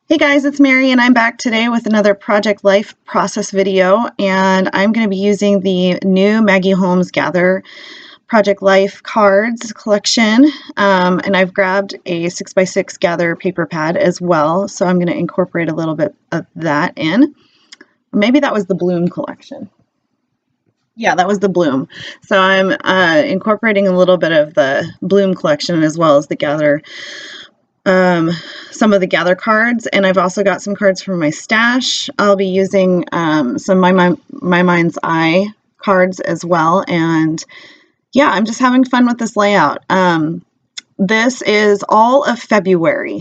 Hey guys, it's Mary and I'm back today with another Project Life process video, and I'm going to be using the new Maggie Holmes Gather Project Life cards collection, and I've grabbed a 6x6 Gather paper pad as well, so I'm going to incorporate a little bit of that in. Maybe that was the Bloom collection. Yeah, that was the Bloom. So I'm incorporating a little bit of the Bloom collection as well as the Gather some of the Gather cards, and I've also got some cards from my stash. I'll be using some My Mind's Eye cards as well, and yeah, I'm just having fun with this layout. This is all of February.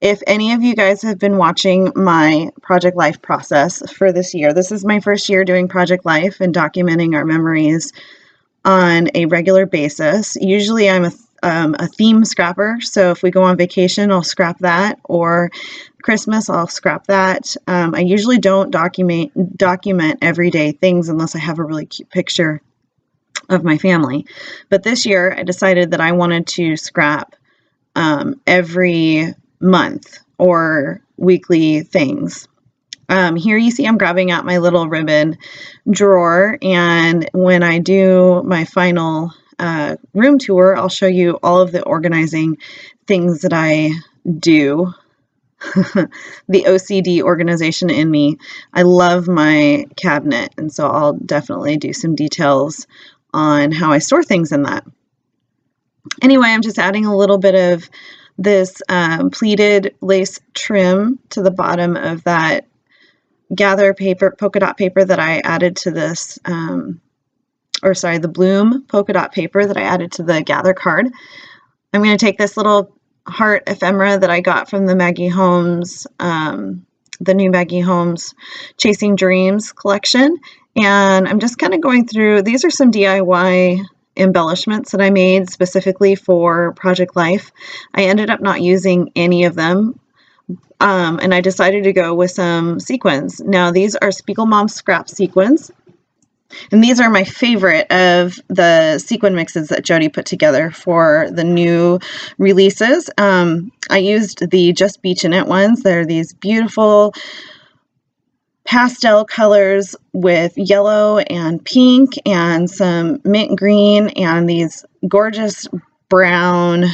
If any of you guys have been watching my Project Life process for this year, this is my first year doing Project Life and documenting our memories on a regular basis. Usually I'm a theme scrapper, so if we go on vacation, I'll scrap that, or Christmas, I'll scrap that. I usually don't document everyday things unless I have a really cute picture of my family. But this year, I decided that I wanted to scrap every month or weekly things. Here you see I'm grabbing out my little ribbon drawer, and when I do my final room tour, I'll show you all of the organizing things that I do. The OCD organization in me. I love my cabinet, and so I'll definitely do some details on how I store things in that. Anyway, I'm just adding a little bit of this pleated lace trim to the bottom of that Gather paper, polka dot paper that I added to this, the Bloom polka dot paper that I added to the Gather card. I'm going to take this little heart ephemera that I got from the Maggie Holmes, the new Maggie Holmes Chasing Dreams collection, and I'm just kind of going through, these are some DIY embellishments that I made specifically for Project Life. I ended up not using any of them. And I decided to go with some sequins. Now these are SpiegelMom scrap sequins, and these are my favorite of the sequin mixes that Jody put together for the new releases. I used the Just Beachin ones. They're these beautiful pastel colors with yellow and pink and some mint green and these gorgeous brown,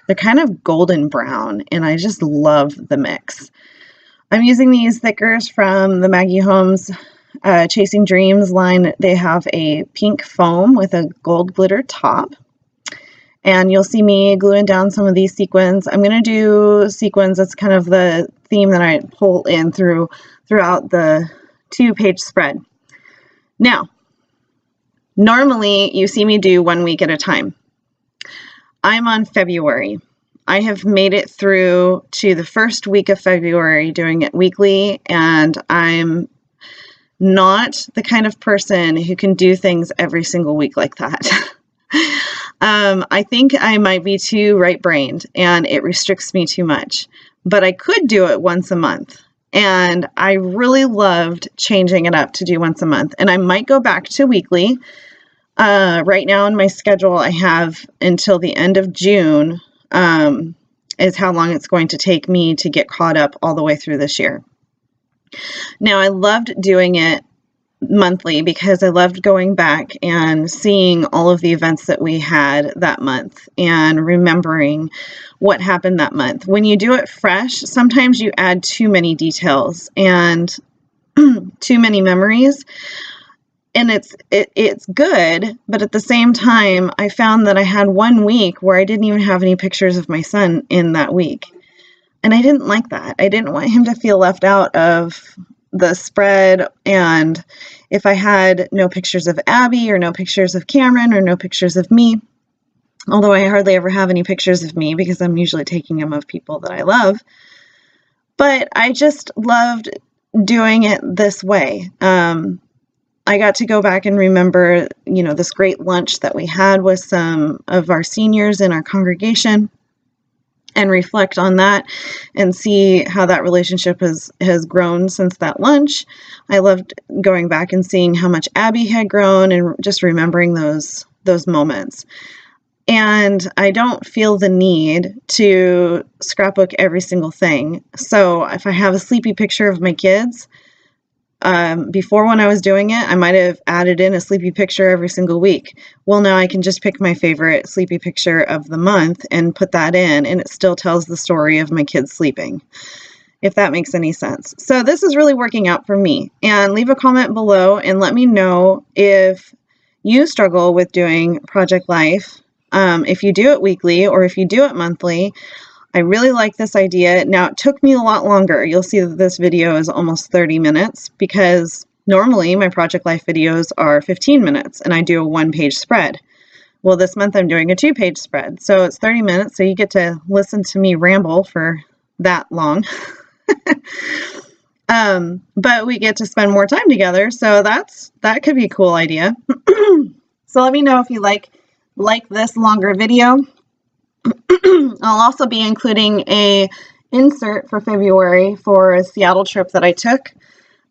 they're kind of golden brown, and I just love the mix. I'm using these thickers from the Maggie Holmes Chasing Dreams line. They have a pink foam with a gold glitter top, and you'll see me gluing down some of these sequins. I'm going to do sequins. That's kind of the theme that I pull in throughout the 2-page spread. Now, normally you see me do 1 week at a time. I'm on February. I have made it through to the first week of February doing it weekly, and I'm not the kind of person who can do things every single week like that. I think I might be too right-brained, and it restricts me too much. But I could do it once a month, and I really loved changing it up to do once a month. And I might go back to weekly. Right now in my schedule, I have until the end of June is how long it's going to take me to get caught up all the way through this year. Now, I loved doing it monthly because I loved going back and seeing all of the events that we had that month and remembering what happened that month. When you do it fresh, sometimes you add too many details and too many memories. And it's good, but at the same time, I found that I had 1 week where I didn't even have any pictures of my son in that week. And I didn't like that. I didn't want him to feel left out of the spread. And if I had no pictures of Abby or no pictures of Cameron or no pictures of me, although I hardly ever have any pictures of me because I'm usually taking them of people that I love, but I just loved doing it this way. I got to go back and remember, this great lunch that we had with some of our seniors in our congregation and reflect on that and see how that relationship has grown since that lunch. I loved going back and seeing how much Abby had grown and just remembering those moments. And I don't feel the need to scrapbook every single thing. So if I have a sleepy picture of my kids, before when I was doing it, I might have added in a sleepy picture every single week. Well, now I can just pick my favorite sleepy picture of the month and put that in, and it still tells the story of my kids sleeping, if that makes any sense. So this is really working out for me. And leave a comment below and let me know if you struggle with doing Project Life. If you do it weekly or if you do it monthly. I really like this idea. Now, it took me a lot longer. You'll see that this video is almost 30 minutes because normally my Project Life videos are 15 minutes and I do a one-page spread. Well, this month I'm doing a two-page spread. So it's 30 minutes, so you get to listen to me ramble for that long. But we get to spend more time together, so that could be a cool idea. So let me know if you like this longer video. I'll also be including a insert for February for a Seattle trip that I took.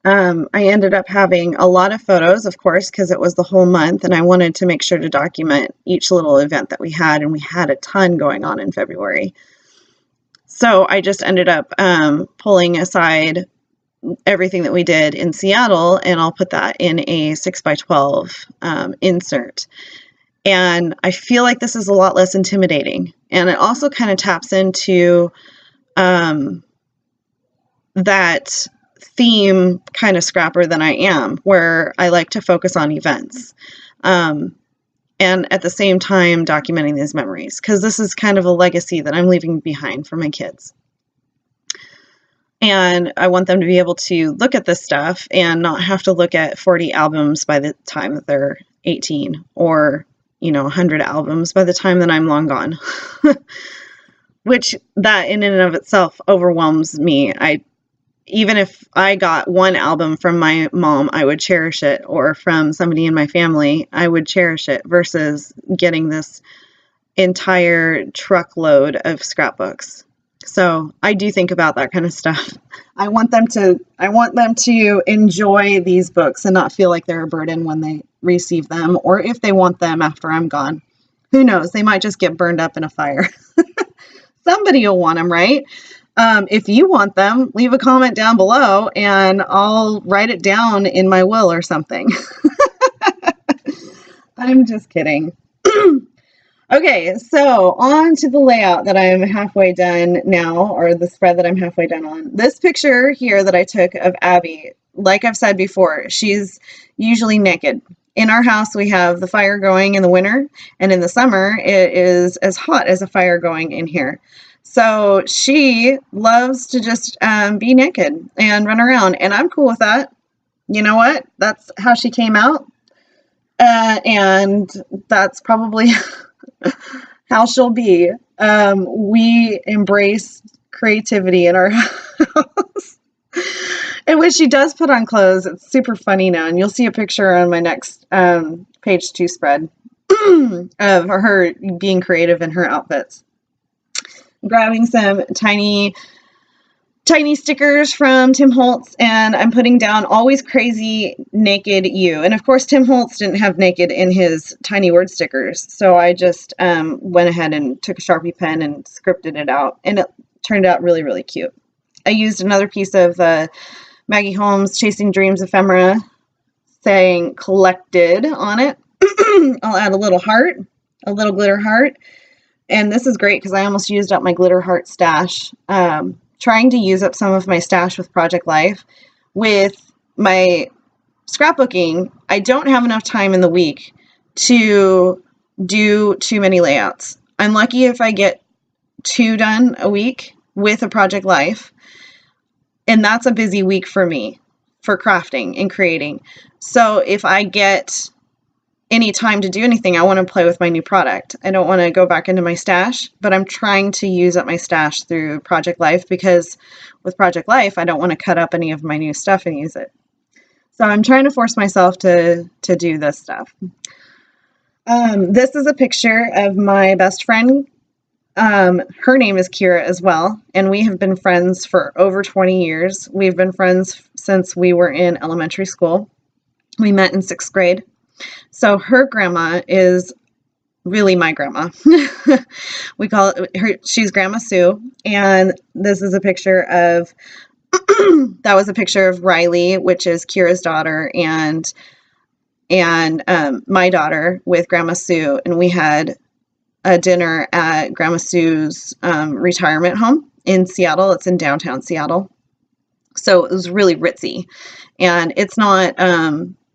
I ended up having a lot of photos, of course, because it was the whole month, and I wanted to make sure to document each little event that we had, and we had a ton going on in February. So I just ended up pulling aside everything that we did in Seattle, and I'll put that in a 6x12 insert. And I feel like this is a lot less intimidating. And it also kind of taps into that theme kind of scrapper than I am, where I like to focus on events. And at the same time, documenting these memories, because this is kind of a legacy that I'm leaving behind for my kids. And I want them to be able to look at this stuff and not have to look at 40 albums by the time that they're 18, or 100 albums by the time that I'm long gone. Which that in and of itself overwhelms me. Even if I got one album from my mom, I would cherish it, or from somebody in my family, I would cherish it, versus getting this entire truckload of scrapbooks. So I do think about that kind of stuff. I want them to enjoy these books and not feel like they're a burden when they receive them, or if they want them after I'm gone. Who knows? They might just get burned up in a fire. Somebody will want them, right? If you want them, leave a comment down below and I'll write it down in my will or something. I'm just kidding. Okay, so on to the layout that I'm halfway done now, or the spread that I'm halfway done on. This picture here that I took of Abby, like I've said before, she's usually naked. In our house, we have the fire going in the winter, and in the summer, it is as hot as a fire going in here. So she loves to just be naked and run around, and I'm cool with that. You know what? That's how she came out, and that's probably how she'll be. We embrace creativity in our house. And when she does put on clothes, it's super funny now. And you'll see a picture on my next page 2 spread of her being creative in her outfits. I'm grabbing some tiny stickers from Tim Holtz, and I'm putting down "Always Crazy Naked You." And of course, Tim Holtz didn't have naked in his tiny word stickers, so I just went ahead and took a Sharpie pen and scripted it out, and it turned out really, really cute. I used another piece of Maggie Holmes' Chasing Dreams ephemera, saying "collected" on it. I'll add a little heart, a little glitter heart, and this is great because I almost used up my glitter heart stash. Trying to use up some of my stash with Project Life. With my scrapbooking, I don't have enough time in the week to do too many layouts. I'm lucky if I get 2 done a week with a Project Life, and that's a busy week for me for crafting and creating. So if I get any time to do anything, I want to play with my new product. I don't want to go back into my stash, but I'm trying to use up my stash through Project Life, because with Project Life, I don't want to cut up any of my new stuff and use it. So I'm trying to force myself to do this stuff. This is a picture of my best friend. Her name is Kira as well, and we have been friends for over 20 years. We've been friends since we were in elementary school. We met in 6th grade. So her grandma is really my grandma. We call it her, she's Grandma Sue. And this is a picture of, that was a picture of Riley, which is Kira's daughter, and my daughter with Grandma Sue. And we had a dinner at Grandma Sue's retirement home in Seattle. It's in downtown Seattle. So it was really ritzy. And it's not,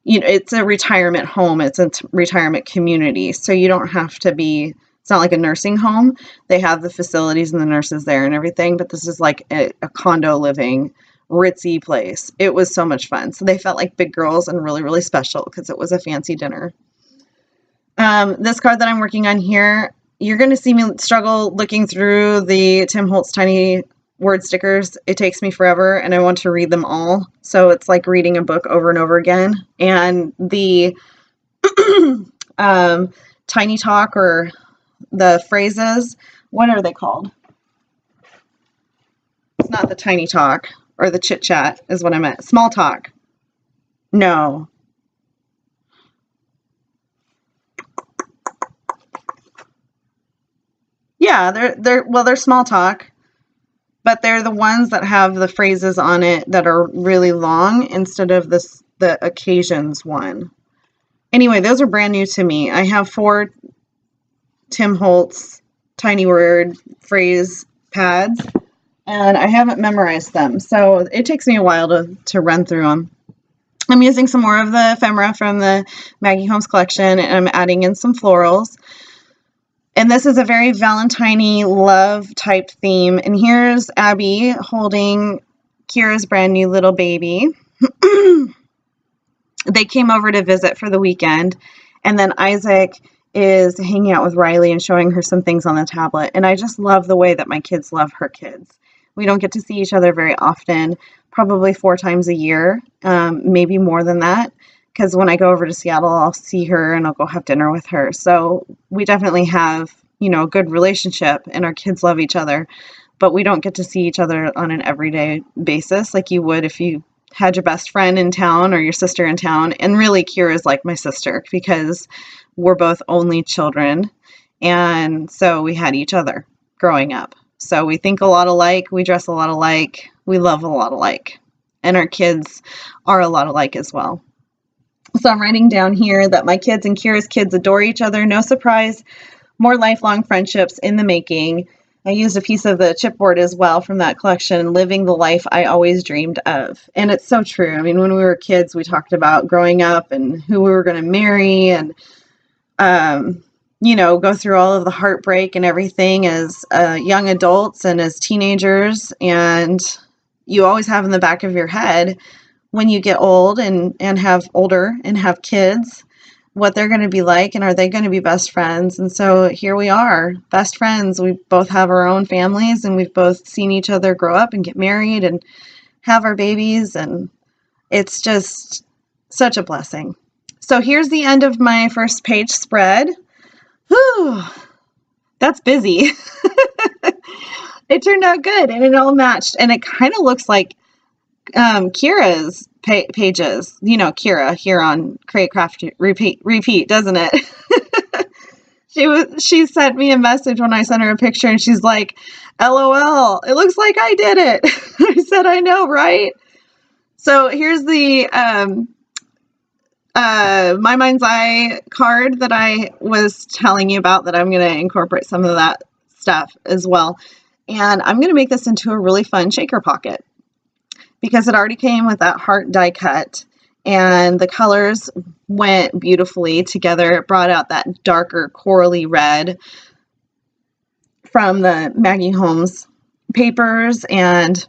it's a retirement home. It's a retirement community. So you don't have to be, it's not like a nursing home. They have the facilities and the nurses there and everything, but this is like a condo living, ritzy place. It was so much fun. So they felt like big girls and really, really special because it was a fancy dinner. This card that I'm working on here, you're going to see me struggle looking through the Tim Holtz tiny word stickers. It takes me forever and I want to read them all. So it's like reading a book over and over again. And the tiny talk, or the phrases, what are they called? It's not the tiny talk, or the chit chat is what I meant. Small talk. No. Yeah, they're small talk, but they're the ones that have the phrases on it that are really long instead of the occasions one. Anyway, those are brand new to me. I have 4 Tim Holtz tiny word phrase pads, and I haven't memorized them, so it takes me a while to run through them. I'm using some more of the ephemera from the Maggie Holmes collection, and I'm adding in some florals. And this is a very Valentine-y love type theme. And here's Abby holding Kira's brand new little baby. They came over to visit for the weekend. And then Isaac is hanging out with Riley and showing her some things on the tablet. And I just love the way that my kids love her kids. We don't get to see each other very often, probably 4 times a year, maybe more than that. Because when I go over to Seattle, I'll see her and I'll go have dinner with her. So we definitely have, a good relationship, and our kids love each other. But we don't get to see each other on an everyday basis like you would if you had your best friend in town or your sister in town. And really, Kira is like my sister because we're both only children. And so we had each other growing up. So we think a lot alike. We dress a lot alike. We love a lot alike. And our kids are a lot alike as well. So I'm writing down here that my kids and Kira's kids adore each other. No surprise. More lifelong friendships in the making. I used a piece of the chipboard as well from that collection, living the life I always dreamed of. And it's so true. I mean, when we were kids, we talked about growing up and who we were going to marry and, go through all of the heartbreak and everything as young adults and as teenagers. And you always have in the back of your head, when you get old and have older and have kids, what they're going to be like, and are they going to be best friends? And so here we are, best friends. We both have our own families, and we've both seen each other grow up and get married and have our babies, and it's just such a blessing. So here's the end of my first page spread. Whew, that's busy. It turned out good, and it all matched, and it kind of looks like Kira's pages, Kira here on Create, Craft, Repeat, doesn't it? She sent me a message when I sent her a picture, and she's like, LOL, it looks like I did it. I said, I know, right? So here's the My Mind's Eye card that I was telling you about, that I'm going to incorporate some of that stuff as well. And I'm going to make this into a really fun shaker pocket, because it already came with that heart die cut, and the colors went beautifully together. It brought out that darker corally red from the Maggie Holmes papers, and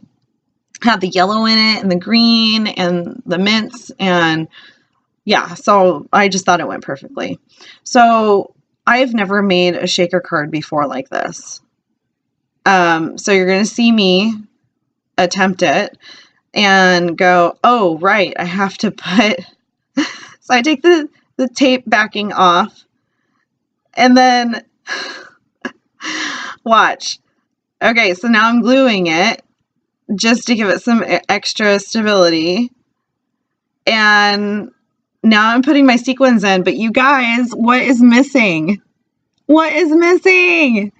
had the yellow in it and the green and the mints, and yeah, so I just thought it went perfectly. So I've never made a shaker card before like this. So you're going to see me attempt it and go, oh, right, I have to put, so I take the tape backing off, and then, watch. Okay, so now I'm gluing it, just to give it some extra stability, and now I'm putting my sequins in, but you guys, what is missing? What is missing?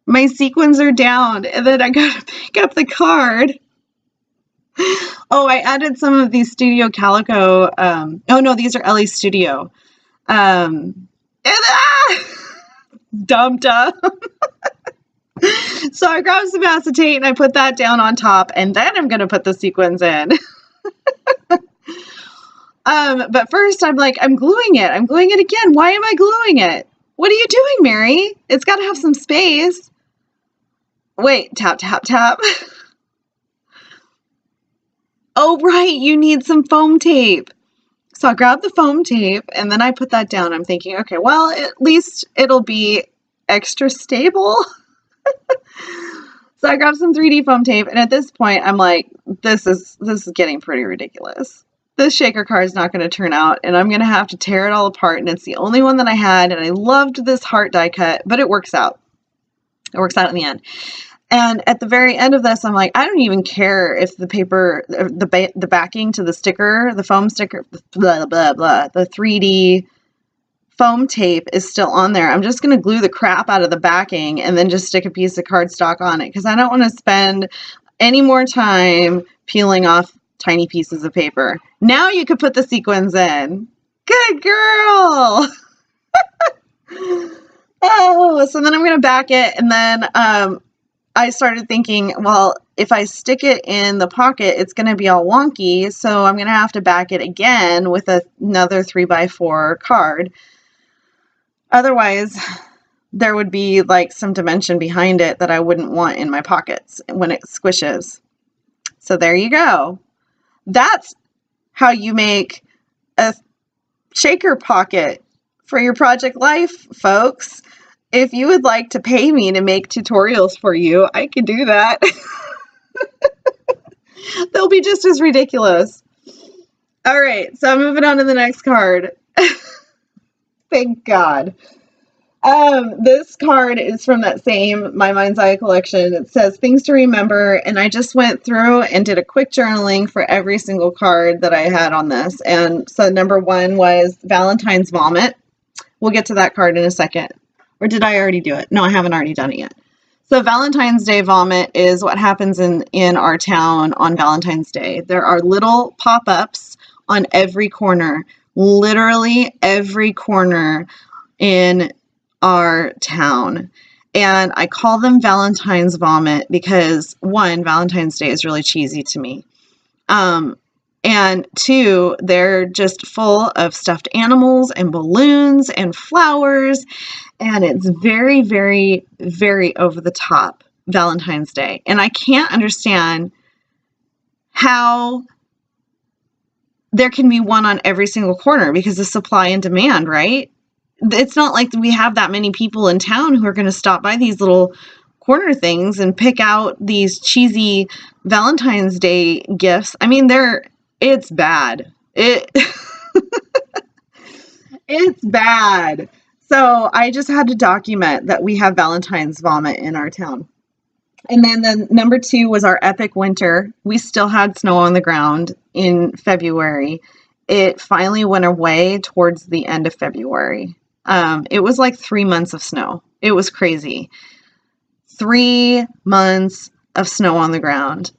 My sequins are down, and then I gotta pick up the card. Oh, I added some of these Studio Calico. Oh no, these are Ellie Studio. And, dumped up. So I grabbed some acetate and I put that down on top, and then I'm gonna put the sequins in. But first I'm like, I'm gluing it. I'm gluing it again. Why am I gluing it? What are you doing, Mary? It's got to have some space. Wait, tap, tap, tap. Oh, right, you need some foam tape. So I grabbed the foam tape and then I put that down. I'm thinking, okay, well, at least it'll be extra stable. So I grabbed some 3D foam tape, and at this point I'm like, this is getting pretty ridiculous. This shaker card is not going to turn out, and I'm going to have to tear it all apart, and it's the only one that I had, and I loved this heart die cut, but it works out. It works out in the end. And at the very end of this, I'm like, I don't even care if the paper, the backing to the sticker, the foam sticker, blah, blah, blah, the 3D foam tape is still on there. I'm just going to glue the crap out of the backing and then just stick a piece of cardstock on it, because I don't want to spend any more time peeling off tiny pieces of paper. Now you could put the sequins in. Good girl. Oh, so then I'm going to back it, and then I started thinking, well, if I stick it in the pocket, it's going to be all wonky, so I'm going to have to back it again with another 3x4 card. Otherwise, there would be like some dimension behind it that I wouldn't want in my pockets when it squishes. So there you go. That's how you make a shaker pocket for your project life, folks. If you would like to pay me to make tutorials for you, I can do that. They'll be just as ridiculous. All right, so I'm moving on to the next card. Thank God. This card is from that same My Mind's Eye collection. It says things to remember, and I just went through and did a quick journaling for every single card that I had on this. And so number 1 was Valentine's Vomit. We'll get to that card in a second. Or did I already do it? No, I haven't already done it yet. So Valentine's Day Vomit is what happens in our town on Valentine's Day. There are little pop-ups on every corner, literally every corner in our town. And I call them Valentine's Vomit because 1, Valentine's Day is really cheesy to me. And 2, they're just full of stuffed animals and balloons and flowers. And it's very, very, very over the top Valentine's Day. And I can't understand how there can be one on every single corner because of supply and demand, right? It's not like we have that many people in town who are going to stop by these little corner things and pick out these cheesy Valentine's Day gifts. I mean, it's bad. It's bad. So I just had to document that we have Valentine's Vomit in our town. And then number 2 was our epic winter. We still had snow on the ground in February. It finally went away towards the end of February. It was like 3 months of snow. It was crazy. 3 months of snow on the ground.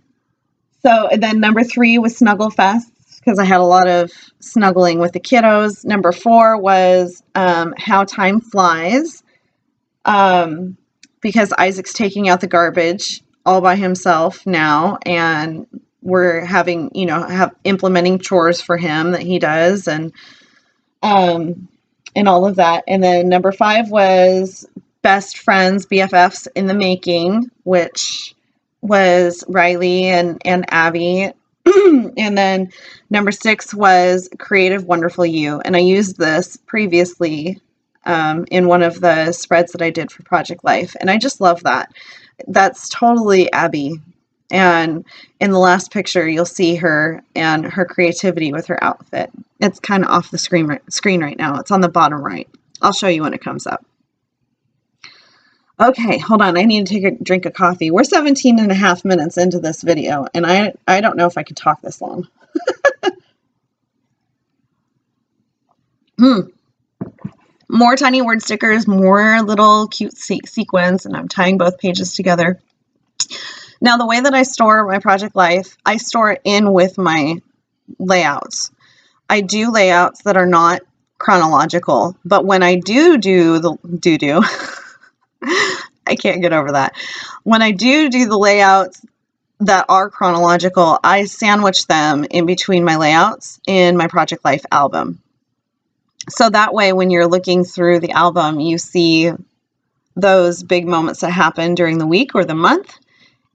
So, and then number 3 was Snuggle Fest, because I had a lot of snuggling with the kiddos. Number 4 was How Time Flies, because Isaac's taking out the garbage all by himself now, and we're having, implementing chores for him that he does, and all of that. And then number 5 was Best Friends, BFFs in the Making, which was Riley and Abby. And then number 6 was Creative Wonderful You. And I used this previously in one of the spreads that I did for Project Life. And I just love that. That's totally Abby. And in the last picture, you'll see her and her creativity with her outfit. It's kind of off the screen right now. It's on the bottom right. I'll show you when it comes up. Okay, hold on. I need to take a drink of coffee. We're 17 and a half minutes into this video, and I don't know if I can talk this long. more tiny word stickers, more little cute sequins, and I'm tying both pages together. Now, the way that I store my project life, I store it in with my layouts. I do layouts that are not chronological, but when I do the I can't get over that. When I do the layouts that are chronological, I sandwich them in between my layouts in my project life album. So that way, when you're looking through the album, you see those big moments that happen during the week or the month.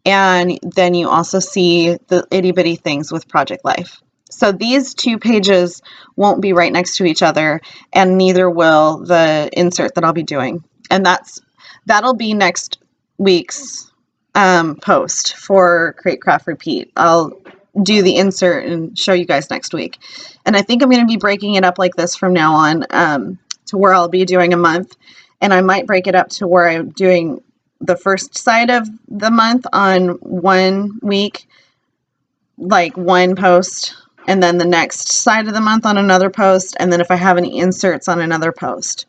And then you also see the itty bitty things with project life. So these 2 pages won't be right next to each other, and neither will the insert that I'll be doing. And that'll be next week's post for Create, Craft, Repeat. I'll do the insert and show you guys next week. And I think I'm going to be breaking it up like this from now on, to where I'll be doing a month. And I might break it up to where I'm doing the first side of the month on one week, like one post, and then the next side of the month on another post, and then if I have any inserts on another post.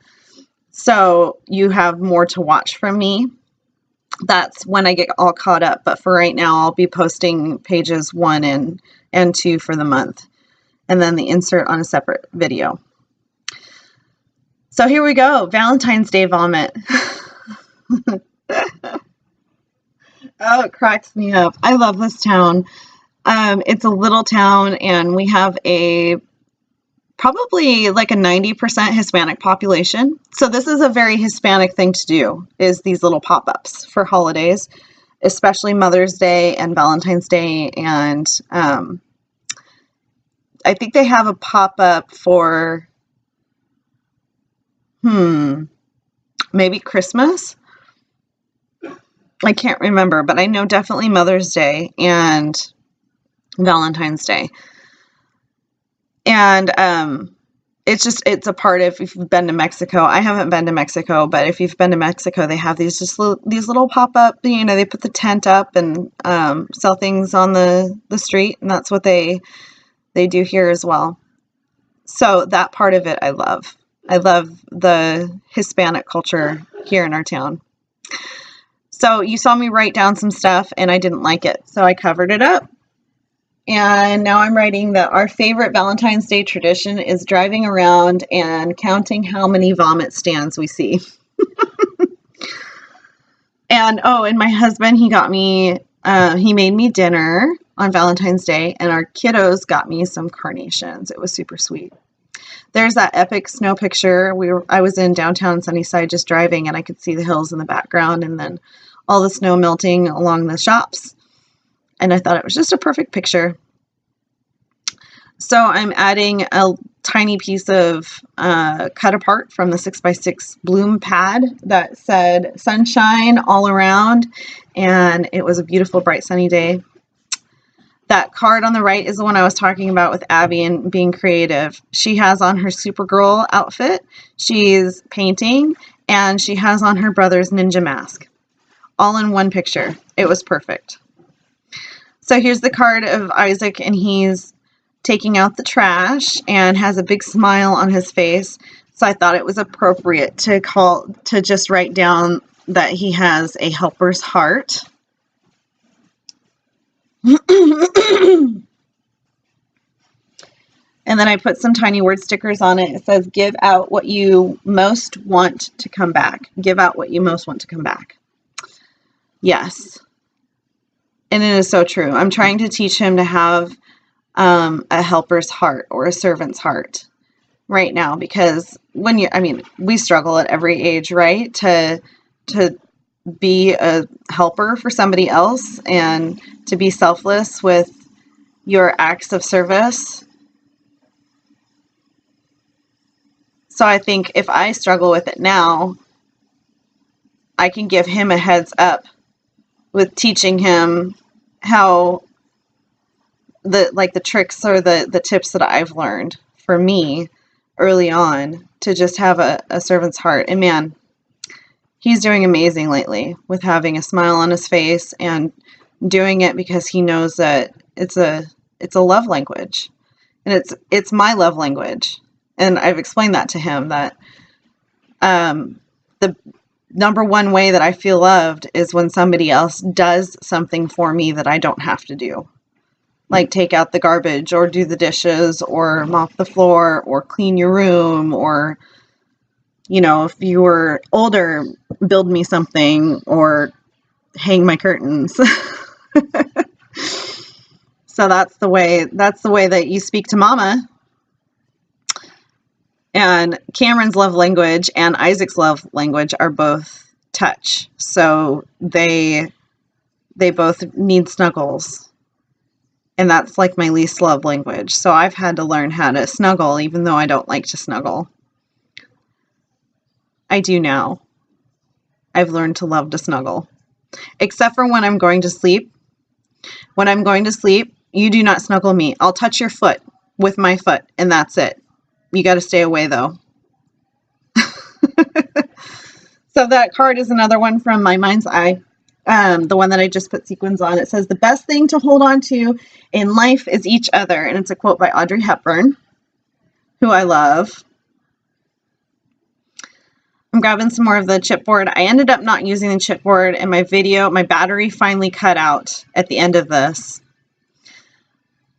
So you have more to watch from me. That's when I get all caught up. But for right now, I'll be posting pages 1 and 2 for the month, and then the insert on a separate video. So here we go. Valentine's Day vomit. Oh, it cracks me up. I love this town. It's a little town, and we have probably like a 90% Hispanic population. So this is a very Hispanic thing to do, is these little pop-ups for holidays, especially Mother's Day and Valentine's Day. And I think they have a pop-up for, maybe Christmas. I can't remember, but I know definitely Mother's Day and Valentine's Day. And it's a part of, if you've been to Mexico. I haven't been to Mexico, but if you've been to Mexico, they have these little pop-up, they put the tent up and sell things on the street, and that's what they do here as well. So that part of it I love. I love the Hispanic culture here in our town. So you saw me write down some stuff and I didn't like it, so I covered it up. And now I'm writing that our favorite Valentine's Day tradition is driving around and counting how many vomit stands we see. And my husband, he made me dinner on Valentine's Day, and our kiddos got me some carnations. It was super sweet. There's that epic snow picture. I was in downtown Sunnyside just driving, and I could see the hills in the background and then all the snow melting along the shops. And I thought it was just a perfect picture. So I'm adding a tiny piece of cut apart from the 6x6 bloom pad that said sunshine all around. And it was a beautiful, bright, sunny day. That card on the right is the one I was talking about with Abby and being creative. She has on her Supergirl outfit. She's painting, and she has on her brother's ninja mask. All in one picture. It was perfect. So here's the card of Isaac, and he's taking out the trash and has a big smile on his face. So I thought it was appropriate to just write down that he has a helper's heart. And then I put some tiny word stickers on it. It says, give out what you most want to come back. Give out what you most want to come back. Yes. And it is so true. I'm trying to teach him to have a helper's heart or a servant's heart right now, because we struggle at every age, right? To be a helper for somebody else and to be selfless with your acts of service. So I think if I struggle with it now, I can give him a heads up with teaching him how the tricks or the tips that I've learned for me early on to just have a servant's heart. And man, he's doing amazing lately with having a smile on his face and doing it because he knows that it's a love language, and it's my love language. And I've explained that to him, that The number one way that I feel loved is when somebody else does something for me that I don't have to do. Like take out the garbage or do the dishes or mop the floor or clean your room, or, you know, if you were older, build me something or hang my curtains. So that's the way that you speak to mama. And Cameron's love language and Isaac's love language are both touch. So they both need snuggles. And that's like my least love language. So I've had to learn how to snuggle, even though I don't like to snuggle. I do now. I've learned to love to snuggle. Except for when I'm going to sleep. When I'm going to sleep, you do not snuggle me. I'll touch your foot with my foot, and that's it. You got to stay away, though. So that card is another one from My Mind's Eye. The one that I just put sequins on. It says, the best thing to hold on to in life is each other. And it's a quote by Audrey Hepburn, who I love. I'm grabbing some more of the chipboard. I ended up not using the chipboard in my video. My battery finally cut out at the end of this.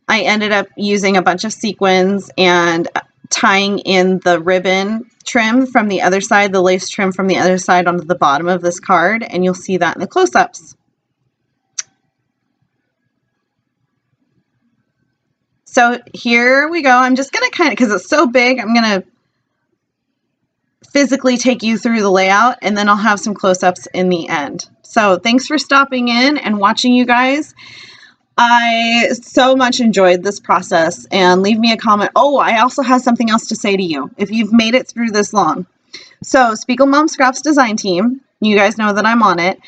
I ended up using a bunch of sequins and tying in the ribbon trim from the other side, the lace trim from the other side onto the bottom of this card, and you'll see that in the close-ups. So here we go. I'm just going to kind of, because it's so big, I'm going to physically take you through the layout, and then I'll have some close-ups in the end. So thanks for stopping in and watching, you guys. I so much enjoyed this process, and leave me a comment. Oh, I also have something else to say to you if you've made it through this long. So SpiegelMom Scraps Design Team, you guys know that I'm on it.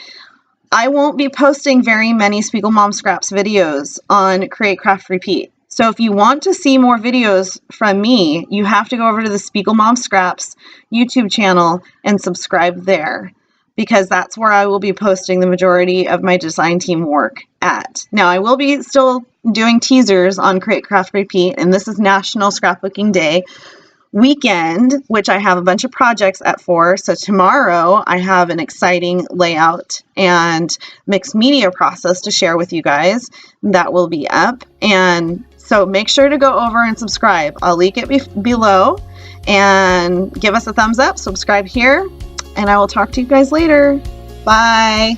I won't be posting very many SpiegelMom Scraps videos on Create, Craft, Repeat. So if you want to see more videos from me, you have to go over to the SpiegelMom Scraps YouTube channel and subscribe there, because that's where I will be posting the majority of my design team work at. Now, I will be still doing teasers on Create, Craft, Repeat, and this is National Scrapbooking Day weekend, which I have a bunch of projects at for. So tomorrow I have an exciting layout and mixed media process to share with you guys that will be up. And so make sure to go over and subscribe. I'll link it below, and give us a thumbs up, subscribe here, and I will talk to you guys later. Bye.